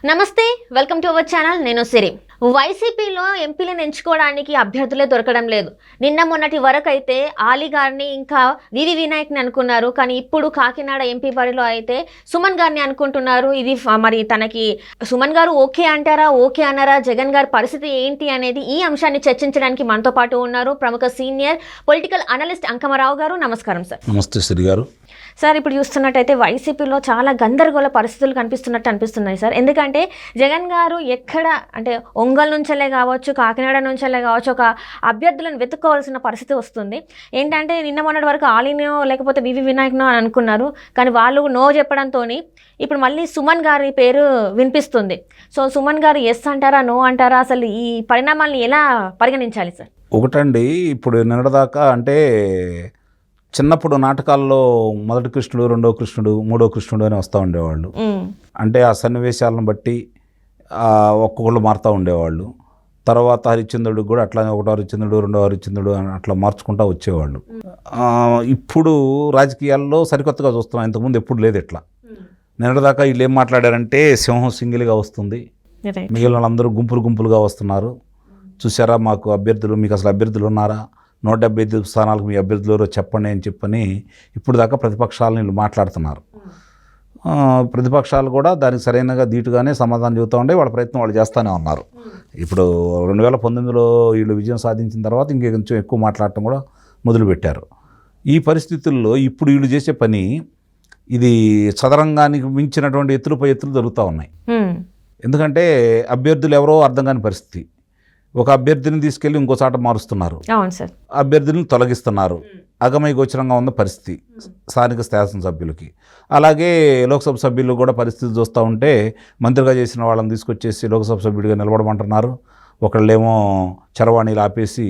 నమస్తే, welcome to our channel. నేను సిరి. వైసీపీలో ఎంపీలను ఎంచుకోవడానికి అభ్యర్థులే దొరకడం లేదు. నిన్న మొన్నటి వరకు అయితే ఆలీ గారిని ఇంకా వివి వినాయక్ని అనుకున్నారు. కానీ ఇప్పుడు కాకినాడ ఎంపీ బరిలో అయితే సుమన్ గారిని అనుకుంటున్నారు. ఇది మరి తనకి సుమన్ గారు ఓకే అంటారా, ఓకే అన్నారా, జగన్ గారి పరిస్థితి ఏంటి అనేది ఈ అంశాన్ని చర్చించడానికి మనతో పాటు ఉన్నారు ప్రముఖ సీనియర్ పొలిటికల్ అనలిస్ట్ అంకమరావు గారు. నమస్కారం సార్. నమస్తే శ్రీ గారు. సార్, ఇప్పుడు చూస్తున్నట్టయితే వైసీపీలో చాలా గందరగోళ పరిస్థితులు అనిపిస్తున్నాయి సార్. ఎందుకంటే జగన్ గారు ఎక్కడ అంటే ఒంగోలు నుంచెల్లే కావచ్చు, కాకినాడ నుంచెల్లే కావచ్చు, ఒక అభ్యర్థులను వెతుక్కోవాల్సిన పరిస్థితి వస్తుంది. ఏంటంటే నిన్న మొన్నటి వరకు ఆలీనో లేకపోతే వివి వినాయక్నో అని అనుకున్నారు. కానీ వాళ్ళు నో చెప్పడంతో ఇప్పుడు మళ్ళీ సుమన్ గారి పేరు వినిపిస్తుంది. సో సుమన్ గారు ఎస్ అంటారా, నో అంటారా, అసలు ఈ పరిణామాలను ఎలా పరిగణించాలి సార్? ఒకటండి, ఇప్పుడు నిన్నటిదాకా అంటే చిన్నప్పుడు నాటకాల్లో మొదటి కృష్ణుడు, రెండో కృష్ణుడు, మూడో కృష్ణుడు అని వస్తూ ఉండేవాళ్ళు. అంటే ఆ సన్నివేశాలను బట్టి ఒక్కొక్కళ్ళు మారుతూ ఉండేవాళ్ళు. తర్వాత హరిశ్చంద్రుడికి కూడా అట్లానే ఒకటో హరిశ్చంద్రుడు, రెండో హరిశ్చంద్రుడు అని అట్లా మార్చుకుంటూ వచ్చేవాళ్ళు. ఇప్పుడు రాజకీయాల్లో సరికొత్తగా చూస్తున్నాం, ఇంతకుముందు ఎప్పుడు లేదు ఇట్లా. నిన్నటిదాకా వీళ్ళు ఏం మాట్లాడారంటే సింహం సింగిల్గా వస్తుంది, మిగిలిన వాళ్ళందరూ గుంపులుగా వస్తున్నారు, చూసారా మాకు అభ్యర్థులు, మీకు అసలు అభ్యర్థులు ఉన్నారా, 175 స్థానాలకు మీ అభ్యర్థులు చెప్పండి అని చెప్పని ఇప్పుడు దాకా ప్రతిపక్షాలను వీళ్ళు మాట్లాడుతున్నారు. ప్రతిపక్షాలు కూడా దానికి సరైనగా ధీటుగానే సమాధానం చెబుతూ ఉండే వాళ్ళ ప్రయత్నం వాళ్ళు చేస్తూనే ఉన్నారు. ఇప్పుడు 2019లో వీళ్ళు విజయం సాధించిన తర్వాత ఇంకొంచెం ఎక్కువ మాట్లాడటం కూడా మొదలుపెట్టారు. ఈ పరిస్థితుల్లో ఇప్పుడు వీళ్ళు చేసే పని ఇది చదరంగానికి మించినటువంటి ఎత్తులపై ఎత్తులు జరుగుతూ ఉన్నాయి. ఎందుకంటే అభ్యర్థులు ఎవరో అర్థం కాని పరిస్థితి. ఒక అభ్యర్థిని తీసుకెళ్ళి ఇంకో చాట మారుస్తున్నారు, అభ్యర్థులను తొలగిస్తున్నారు. అగమయ గోచరంగా ఉన్న పరిస్థితి స్థానిక శాసనసభ్యులకి. అలాగే లోక్సభ సభ్యులు కూడా పరిస్థితి చూస్తూ ఉంటే మంత్రిగా చేసిన వాళ్ళని తీసుకొచ్చేసి లోక్సభ సభ్యుడిగా నిలబడమంటున్నారు. ఒకళ్ళేమో చరవాణీలు ఆపేసి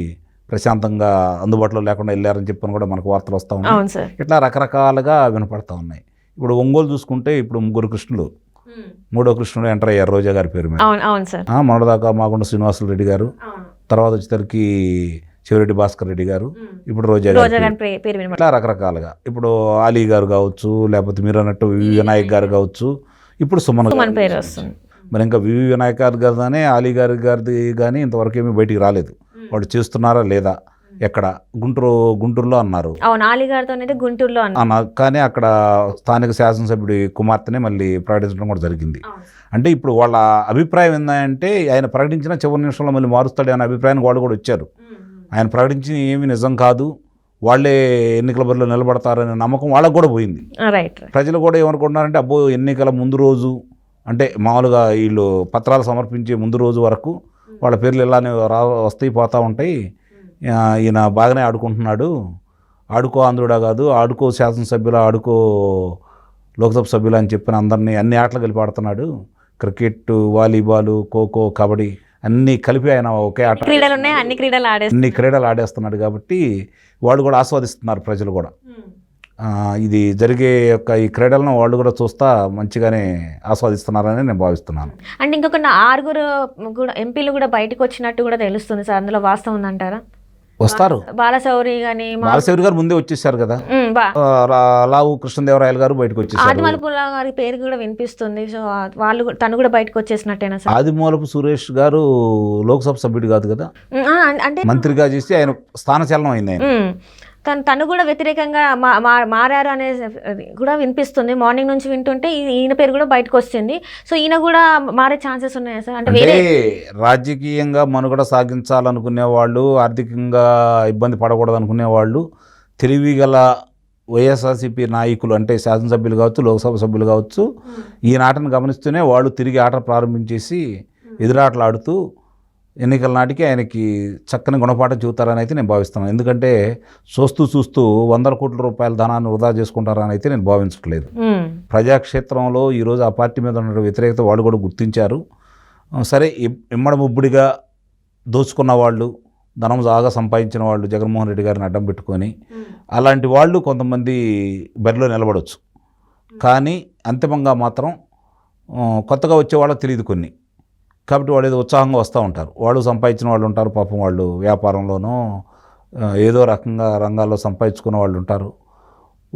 ప్రశాంతంగా అందుబాటులో లేకుండా వెళ్ళారని చెప్పని కూడా మనకు వార్తలు వస్తూ ఉన్నాయి. ఇట్లా రకరకాలుగా వినపడతా ఉన్నాయి. ఇప్పుడు ఒంగోలు చూసుకుంటే ఇప్పుడు 3 కృష్ణులు, మూడో కృష్ణుడు ఎంటర్ అయ్యారు రోజా గారి పేరు మీద. మొన్నదాకా మాగుండ శ్రీనివాసులు రెడ్డి గారు, తర్వాత వచ్చేసరికి శివరెడ్డి భాస్కర్ రెడ్డి గారు, ఇప్పుడు రోజా గారు. ఇట్లా రకరకాలుగా ఇప్పుడు ఆలీ గారు కావచ్చు, లేకపోతే మీరు అన్నట్టు వివి వినాయక్ గారు కావచ్చు, ఇప్పుడు సుమన్ పేరు వస్తుంది. మరి ఇంకా వివి వినాయక్ గారు కానీ ఆలీ గారిది కానీ ఇంతవరకు ఏమీ బయటికి రాలేదు. వాళ్ళు చేస్తున్నారా లేదా, ఎక్కడ గుంటూరులో అన్నారు, గుంటూరులో అన్నారు. కానీ అక్కడ స్థానిక శాసనసభ్యుడి కుమార్తెనే మళ్ళీ ప్రకటించడం కూడా జరిగింది. అంటే ఇప్పుడు వాళ్ళ అభిప్రాయం ఏంటంటే ఆయన ప్రకటించిన చివరి నిమిషంలో మళ్ళీ మారుస్తాడు అనే అభిప్రాయానికి వాళ్ళు కూడా వచ్చారు. ఆయన ప్రకటించిన ఏమీ నిజం కాదు, వాళ్ళే ఎన్నికల బరిలో నిలబడతారనే నమ్మకం వాళ్ళకు కూడా పోయింది. ప్రజలు కూడా ఏమనుకుంటున్నారంటే అబ్బో ఎన్నికల ముందు రోజు అంటే మామూలుగా వీళ్ళు పత్రాలు సమర్పించే ముందు రోజు వరకు వాళ్ళ పేర్లు ఇలానే వస్తాయి పోతూ ఉంటాయి, ఈయన బాగానే ఆడుకుంటున్నాడు, ఆడుకో ఆంధ్రుడా కాదు, ఆడుకో శాసనసభ్యులు, ఆడుకో లోక్సభ సభ్యులు అని చెప్పిన అందరినీ అన్ని ఆటలు కలిపి ఆడుతున్నాడు, క్రికెట్, వాలీబాల్, ఖోఖో, కబడ్డీ అన్నీ కలిపి ఆయన ఒకే ఆట, అన్ని క్రీడలు ఆడేస్తున్నాడు. కాబట్టి వాళ్ళు కూడా ఆస్వాదిస్తున్నారు, ప్రజలు కూడా ఇది జరిగే యొక్క ఈ క్రీడలను వాళ్ళు కూడా చూస్తా మంచిగానే ఆస్వాదిస్తున్నారని నేను భావిస్తున్నాను. అంటే ఇంకొక 6 కూడా ఎంపీలు కూడా బయటకు వచ్చినట్టు కూడా తెలుస్తుంది సార్, అందులో వాస్తవం ఉందంటారా? వస్తారు. బాలశౌరి గారు ముందే వచ్చేసారు కదా, లావు కృష్ణదేవరాయలు గారు బయటకు వచ్చేసారు, ఆదిమూలపు గారి పేరు కూడా వినిపిస్తుంది. సో వాళ్ళు తను కూడా బయటకు వచ్చేసినట్టేనా సార్? ఆదిమూలపు సురేష్ గారు లోక్సభ సభ్యుడు కాదు కదా, అంటే మంత్రిగా చేసి ఆయన స్థానచలనం అయింది. ఆయన కానీ తను కూడా వ్యతిరేకంగా మారారు అనేది కూడా వినిపిస్తుంది. మార్నింగ్ నుంచి వింటుంటే ఈయన పేరు కూడా బయటకు వస్తుంది. సో ఈయన కూడా మారే ఛాన్సెస్ ఉన్నాయా సార్? అంటే రాజకీయంగా మనుగడ సాగించాలనుకునే వాళ్ళు, ఆర్థికంగా ఇబ్బంది పడకూడదు అనుకునే వాళ్ళు, తెలివిగల వైఎస్ఆర్సీపీ నాయకులు అంటే శాసనసభ్యులు కావచ్చు, లోక్సభ సభ్యులు కావచ్చు, ఈ నాటను గమనిస్తూనే వాళ్ళు తిరిగి ఆట ప్రారంభించేసి ఎదురాటలు ఆడుతూ ఎన్నికల నాటికి ఆయనకి చక్కని గుణపాఠం చూపుతారని అయితే నేను భావిస్తున్నాను. ఎందుకంటే చూస్తూ 100 కోట్ల రూపాయల ధనాన్ని వృధా చేసుకుంటారని అయితే నేను భావించట్లేదు. ప్రజాక్షేత్రంలో ఈరోజు ఆ పార్టీ మీద ఉన్న వ్యతిరేకత వాళ్ళు కూడా గుర్తించారు. సరే, ఇమ్మడముబ్బుడిగా దోచుకున్న వాళ్ళు, ధనం బాగా సంపాదించిన వాళ్ళు జగన్మోహన్ రెడ్డి గారిని అడ్డం పెట్టుకొని అలాంటి వాళ్ళు కొంతమంది బరిలో నిలబడవచ్చు. కానీ అంతిమంగా మాత్రం కొత్తగా వచ్చే వాళ్ళకి తెలియదు కొన్ని. కాబట్టి వాళ్ళు ఏదో ఉత్సాహంగా వస్తూ ఉంటారు, వాళ్ళు సంపాదించిన వాళ్ళు ఉంటారు, పాపం వాళ్ళు వ్యాపారంలోనూ ఏదో రకంగా రంగాల్లో సంపాదించుకున్న వాళ్ళు ఉంటారు.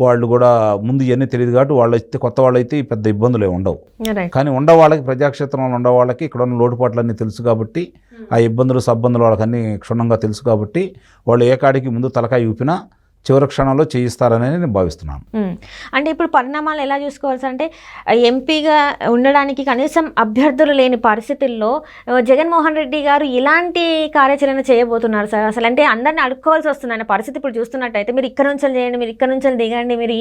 వాళ్ళు కూడా ముందు ఇవన్నీ తెలియదు కాబట్టి వాళ్ళు అయితే కొత్త వాళ్ళు అయితే పెద్ద ఇబ్బందులు ఏమి ఉండవు. రైట్. కానీ ఉండవాళ్ళకి ప్రజాక్షేత్రంలో ఉండవాళ్ళకి ఇక్కడ ఉన్న లోటుపాట్లన్నీ తెలుసు కాబట్టి ఆ ఇబ్బందులు సబ్బందులు వాళ్ళకి అన్నీ క్షుణ్ణంగా తెలుసు కాబట్టి వాళ్ళు ఏ కాడికి ముందు తలకాయ ఊపినా చివరి క్షణంలో చేయిస్తారని నేను భావిస్తున్నాను. అంటే ఇప్పుడు పరిణామాలు ఎలా చూసుకోవాల్సి అంటే ఎంపీగా ఉండడానికి కనీసం అభ్యర్థులు లేని పరిస్థితుల్లో జగన్మోహన్ రెడ్డి గారు ఇలాంటి కార్యాచరణ చేయబోతున్నారు సార్. అసలు అంటే అందరిని అడుక్కోవాల్సి వస్తుంది అనే పరిస్థితి ఇప్పుడు చూస్తున్నట్టయితే మీరు ఇక్కడ నుంచి చేయండి, మీరు ఇక్కడ నుంచి దిగండి, మీరు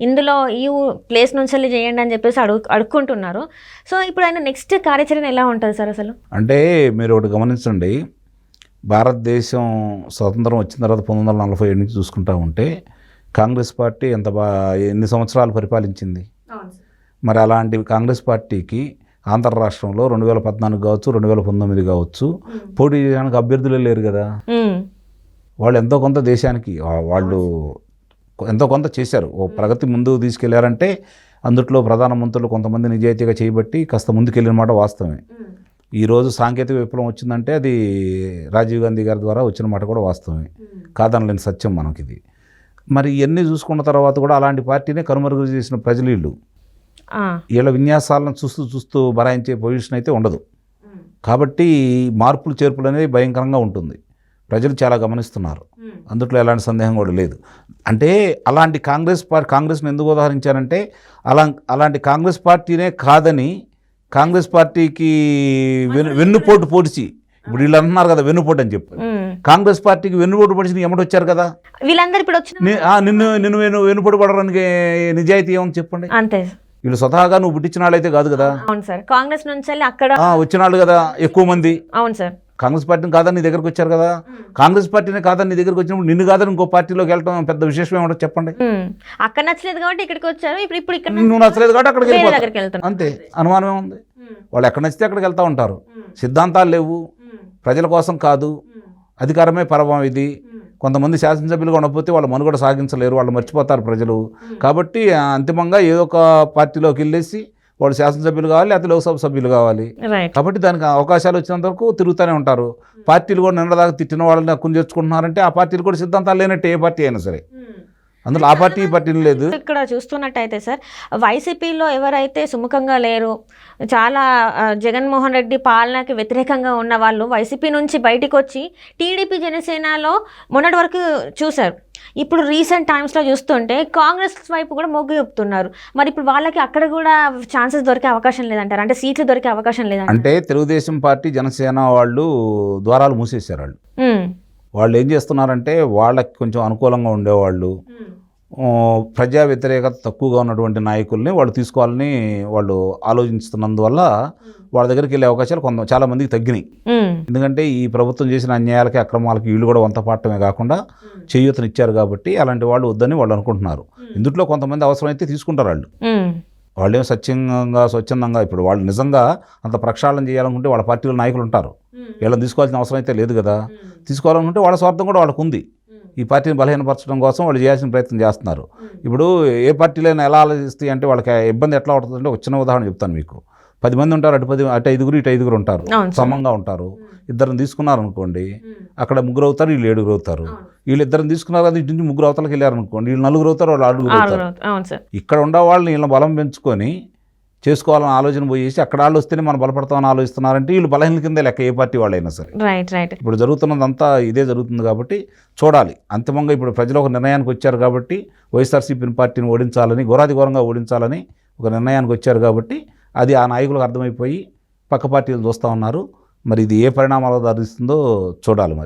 ఇందులో ఈ ప్లేస్ నుంచి చేయండి అని చెప్పేసి అడుక్కుంటున్నారు. సో ఇప్పుడు ఆయన నెక్స్ట్ కార్యాచరణ ఎలా ఉంటుంది సార్ అసలు? అంటే మీరు ఒకటి గమనించండి, భారతదేశం స్వతంత్రం వచ్చిన తర్వాత 1947 నుంచి చూసుకుంటా ఉంటే కాంగ్రెస్ పార్టీ ఎన్ని సంవత్సరాలు పరిపాలించింది. మరి అలాంటి కాంగ్రెస్ పార్టీకి ఆంధ్ర రాష్ట్రంలో 2014 కావచ్చు, 2019 కావచ్చు పోటీ చేయడానికి అభ్యర్థులే లేరు కదా. వాళ్ళు ఎంతో కొంత దేశానికి వాళ్ళు ఎంతో కొంత చేశారు, ఓ ప్రగతి ముందుకు తీసుకెళ్లారంటే అందుట్లో ప్రధానమంత్రులు కొంతమంది నిజాయితీగా చేయబట్టి కాస్త ముందుకెళ్ళిన మాట వాస్తవమే. ఈరోజు సాంకేతిక విప్లవం వచ్చిందంటే అది రాజీవ్ గాంధీ గారి ద్వారా వచ్చిన మాట కూడా వాస్తవమే, కాదనలేని సత్యం మనకిది. మరి ఇవన్నీ చూసుకున్న తర్వాత కూడా అలాంటి పార్టీనే కనుమరుగు చేసిన ప్రజలు వీళ్ళ విన్యాసాలను చూస్తూ బరాయించే పొజిషన్ అయితే ఉండదు. కాబట్టి మార్పులు చేర్పులు అనేది భయంకరంగా ఉంటుంది, ప్రజలు చాలా గమనిస్తున్నారు, అందుట్లో ఎలాంటి సందేహం కూడా లేదు. అంటే అలాంటి కాంగ్రెస్ని ఎందుకు ఉదాహరించానంటే అలాంటి కాంగ్రెస్ పార్టీనే కాదని కాంగ్రెస్ పార్టీకి వెన్నుపోటు పొడిచి, ఇప్పుడు వీళ్ళు అంటున్నారు కదా వెన్నుపోటు అని చెప్పి, కాంగ్రెస్ పార్టీకి వెన్నుపోటు పొడిచి ఎమ్మటొచ్చారు కదా వీళ్ళందరూ ఇప్పుడు నిన్ను వెన్నుపోటు పడడానికి నిజాయితీ ఏమని చెప్పండి. అంతే, వీళ్ళు స్వతహాగా నువ్వు పుట్టించిన వాళ్ళు అయితే కాదు కదా. అవును సార్, కాంగ్రెస్ నుంచి అక్కడ వచ్చిన వాళ్ళు కదా ఎక్కువ మంది. అవును సార్, కాంగ్రెస్ పార్టీని కాదని నీ దగ్గరకు వచ్చారు కదా. కాంగ్రెస్ పార్టీనే కాదని నీ దగ్గరకు వచ్చినప్పుడు నిన్ను కాదని ఇంకో పార్టీలోకి వెళ్ళడం పెద్ద విశేషం ఏమంటే చెప్పండి. అక్కడ నచ్చలేదు కాబట్టి ఇక్కడికి వచ్చారు, ఇప్పుడు ఇక్కడ నువ్వు నచ్చలేదు కాబట్టి అక్కడికి వెళ్తారు, అంతే. అనుమానం ఉంది, వాళ్ళు ఎక్కడ నచ్చితే అక్కడికి వెళ్తూ ఉంటారు. సిద్ధాంతాలు లేవు, ప్రజల కోసం కాదు, అధికారమే పరమం. ఇది కొంతమంది శాసనసభ్యులుగా ఉండకపోతే వాళ్ళు మనుగడ సాగించలేరు, వాళ్ళు మర్చిపోతారు ప్రజలు. కాబట్టి అంతిమంగా ఏదో ఒక పార్టీలోకి వెళ్ళేసి వాళ్ళు శాసనసభ్యులు కావాలి, లేకపోతే లోక్సభ సభ్యులు కావాలి. కాబట్టి దానికి అవకాశాలు వచ్చినంత వరకు తిరుగుతూనే ఉంటారు. పార్టీలు కూడా నిన్నదాకా తిట్టిన వాళ్ళని హక్కును చేర్చుకుంటున్నారంటే ఆ పార్టీలు కూడా సిద్ధాంతాలు లేనట్టే, ఏ పార్టీ అయినా సరే. అందులో ఆ పార్టీ ఈ పార్టీలు లేదు. ఇక్కడ చూస్తున్నట్టయితే సార్ వైసీపీలో ఎవరైతే సుముఖంగా లేరు, చాలా జగన్మోహన్ రెడ్డి పాలనకి వ్యతిరేకంగా ఉన్న వాళ్ళు వైసీపీ నుంచి బయటకు వచ్చి టీడీపీ జనసేనలో మొన్నటి వరకు చూశారు. ఇప్పుడు రీసెంట్ టైమ్స్లో చూస్తుంటే కాంగ్రెస్ వైపు కూడా మొగ్గు చూపుతున్నారు. మరి ఇప్పుడు వాళ్ళకి అక్కడ కూడా ఛాన్సెస్ దొరికే అవకాశం లేదంటారు, అంటే సీట్లు దొరికే అవకాశం లేదంటారు. అంటే తెలుగుదేశం పార్టీ జనసేన వాళ్ళు ద్వారాలు మూసేశారు. వాళ్ళు ఏం చేస్తున్నారంటే వాళ్ళకి కొంచెం అనుకూలంగా ఉండేవాళ్ళు, ప్రజా వ్యతిరేకత తక్కువగా ఉన్నటువంటి నాయకుల్ని వాళ్ళు తీసుకోవాలని వాళ్ళు ఆలోచిస్తున్నందువల్ల వాళ్ళ దగ్గరికి వెళ్ళే అవకాశాలు చాలా మందికి తగ్గినాయి. ఎందుకంటే ఈ ప్రభుత్వం చేసిన అన్యాయాలకి అక్రమాలకి వీళ్ళు కూడా వంత పాడటమే కాకుండా చేయూతనిచ్చారు కాబట్టి అలాంటి వాళ్ళు వద్దని వాళ్ళు అనుకుంటున్నారు. ఇందులో కొంతమంది అవసరమైతే తీసుకుంటారు. వాళ్ళేమో స్వచ్ఛందంగా ఇప్పుడు వాళ్ళు నిజంగా అంత ప్రక్షాళన చేయాలనుకుంటే వాళ్ళ పార్టీలో నాయకులు ఉంటారు, వీళ్ళని తీసుకోవాల్సిన అవసరం అయితే లేదు కదా. తీసుకోవాలనుకుంటే వాళ్ళ స్వార్థం కూడా వాళ్ళకు ఉంది, ఈ పార్టీని బలహీనపరచడం కోసం వాళ్ళు చేయాల్సిన ప్రయత్నం చేస్తున్నారు. ఇప్పుడు ఏ పార్టీలైనా ఎలా ఆలోచిస్తాయి అంటే వాళ్ళకి ఇబ్బంది ఎట్లా అవుతుందంటే ఒక చిన్న ఉదాహరణ చెప్తాను మీకు. 10 మంది ఉంటారు, అటు 5 ఇటు 5 ఉంటారు, సమంగా ఉంటారు. ఇద్దరిని తీసుకున్నారు అనుకోండి, అక్కడ 3 అవుతారు, వీళ్ళు 7 అవుతారు. వీళ్ళు ఇద్దరిని తీసుకున్నారు కదా, ఇటు నుంచి 3 అవతలకి వెళ్ళారు అనుకోండి, వీళ్ళు 4 అవుతారు, వాళ్ళు 6 అవుతారు. ఇక్కడ ఉండే వాళ్ళని వీళ్ళని బలం పెంచుకొని చేసుకోవాలని ఆలోచన పోయేసి అక్కడ వాళ్ళు వస్తేనే మనం బలపడతామని ఆలోచిస్తున్నారంటే వీళ్ళు బలహీన కింద లెక్క, ఏ పార్టీ వాళ్ళైనా సరే. ఇప్పుడు జరుగుతున్నదంతా ఇదే జరుగుతుంది కాబట్టి చూడాలి. అంతిమంగా ఇప్పుడు ప్రజలు ఒక నిర్ణయానికి వచ్చారు కాబట్టి వైఎస్ఆర్సీపీ పార్టీని ఓడించాలని, ఘోరాతిఘోరంగా ఓడించాలని ఒక నిర్ణయానికి వచ్చారు కాబట్టి అది ఆ నాయకులకు అర్థమైపోయి పక్క పార్టీలు చూస్తూ ఉన్నారు. మరి ఇది ఏ పరిణామాలకు దారిస్తుందో చూడాలి మరి.